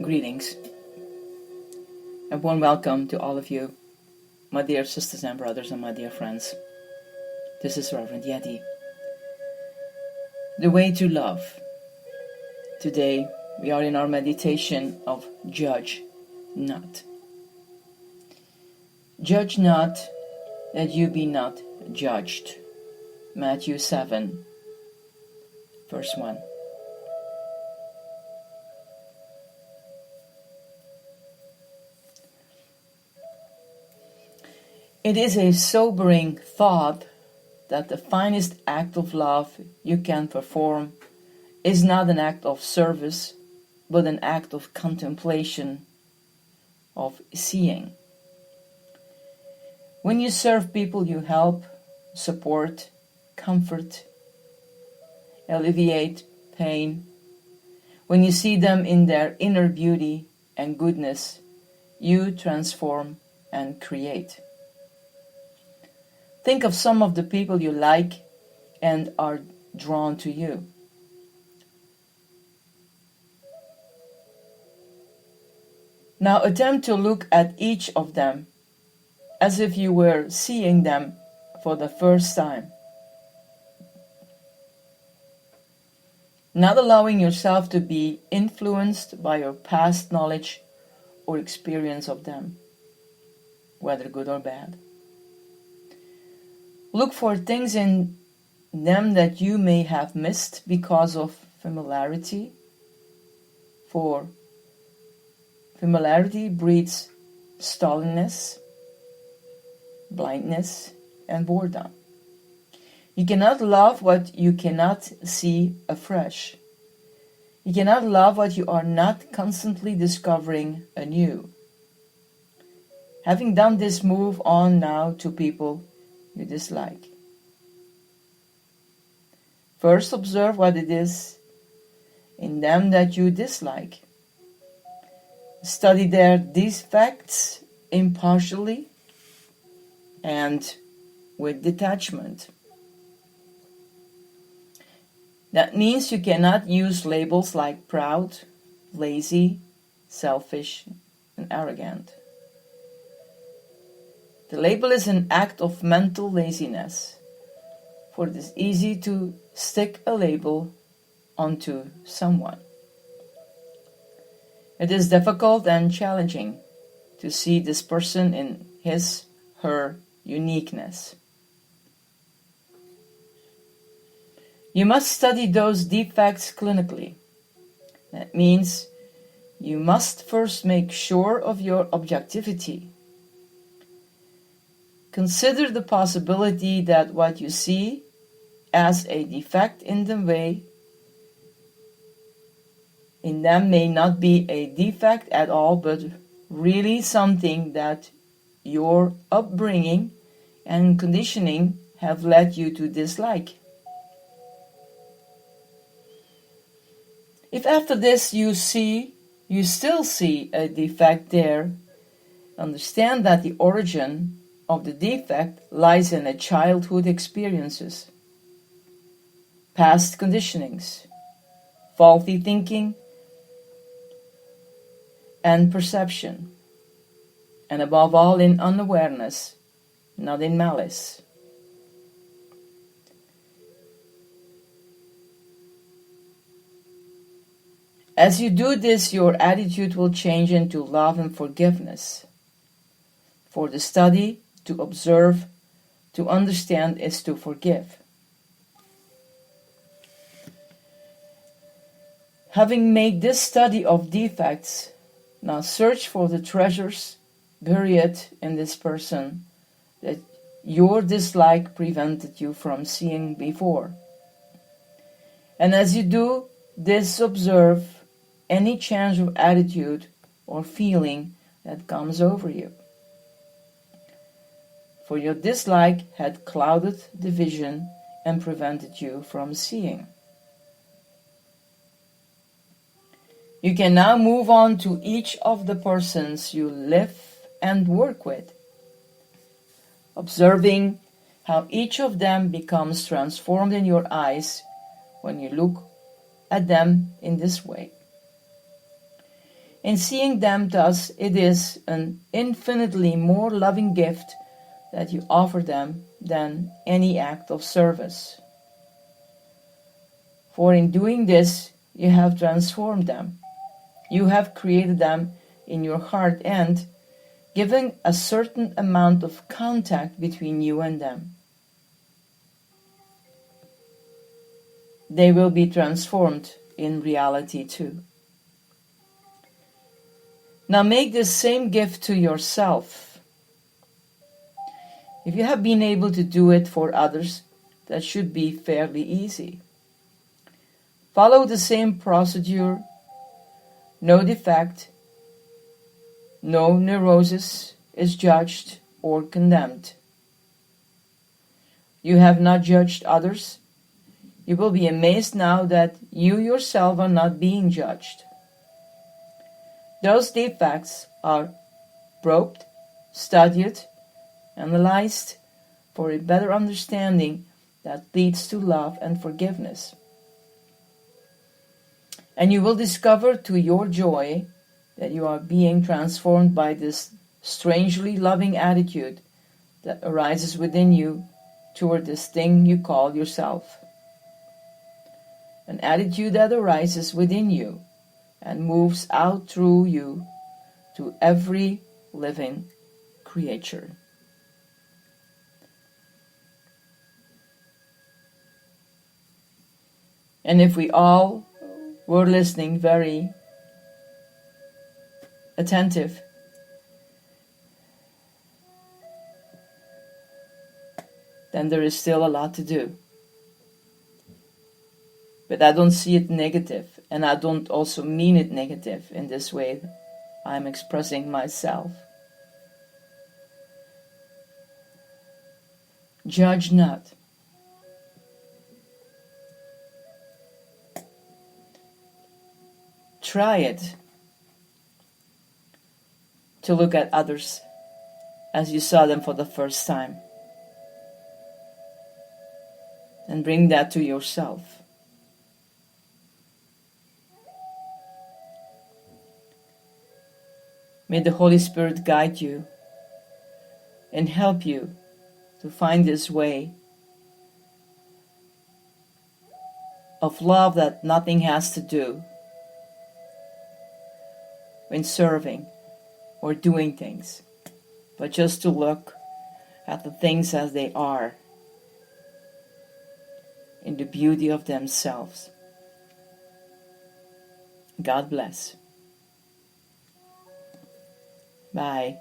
Greetings. A warm welcome to all of you, my dear sisters and brothers and my dear friends. This is Reverend Yeti. The way to love. Today we are in our meditation of judge not. Judge not that you be not judged. Matthew 7, verse 1. It is a sobering thought that the finest act of love you can perform is not an act of service, but an act of contemplation, of seeing. When you serve people, you help, support, comfort, alleviate pain. When you see them in their inner beauty and goodness, you transform and create. Think of some of the people you like and are drawn to you. Now attempt to look at each of them as if you were seeing them for the first time. Not allowing yourself to be influenced by your past knowledge or experience of them, whether good or bad. Look for things in them that you may have missed because of familiarity. For familiarity breeds stallenness, blindness, and boredom. You cannot love what you cannot see afresh. You cannot love what you are not constantly discovering anew. Having done this, move on now to people you dislike. First, observe what it is in them that you dislike. Study their defects impartially and with detachment. That means you cannot use labels like proud, lazy, selfish, and arrogant. The label is an act of mental laziness, for it is easy to stick a label onto someone. It is difficult and challenging to see this person in his/her uniqueness. You must study those defects clinically. That means you must first make sure of your objectivity. Consider the possibility that what you see as a defect in them may not be a defect at all, but really something that your upbringing and conditioning have led you to dislike. If after this you still see a defect there, understand that the origin of the defect lies in a childhood experiences, past conditionings, faulty thinking and perception, and above all in unawareness, not in malice. As you do this, your attitude will change into love and forgiveness. For the study, to observe, to understand is to forgive. Having made this study of defects, now search for the treasures buried in this person that your dislike prevented you from seeing before. And as you do this, observe any change of attitude or feeling that comes over you. For your dislike had clouded the vision and prevented you from seeing. You can now move on to each of the persons you live and work with, observing how each of them becomes transformed in your eyes when you look at them in this way. In seeing them thus, it is an infinitely more loving gift that you offer them than any act of service. For in doing this, you have transformed them. You have created them in your heart and given a certain amount of contact between you and them. They will be transformed in reality too. Now make this same gift to yourself. If you have been able to do it for others, that should be fairly easy. Follow the same procedure. No defect, no neurosis is judged or condemned. You have not judged others. You will be amazed now that you yourself are not being judged. Those defects are probed, studied, analyzed for a better understanding that leads to love and forgiveness. And you will discover to your joy that you are being transformed by this strangely loving attitude that arises within you toward this thing you call yourself. An attitude that arises within you and moves out through you to every living creature. And if we all were listening very attentive, then there is still a lot to do. But I don't see it negative, and I don't also mean it negative in this way I'm expressing myself. Judge not. Try it to look at others as you saw them for the first time, and bring that to yourself. May the Holy Spirit guide you and help you to find this way of love that nothing has to do when serving or doing things, but just to look at the things as they are in the beauty of themselves. God bless. Bye.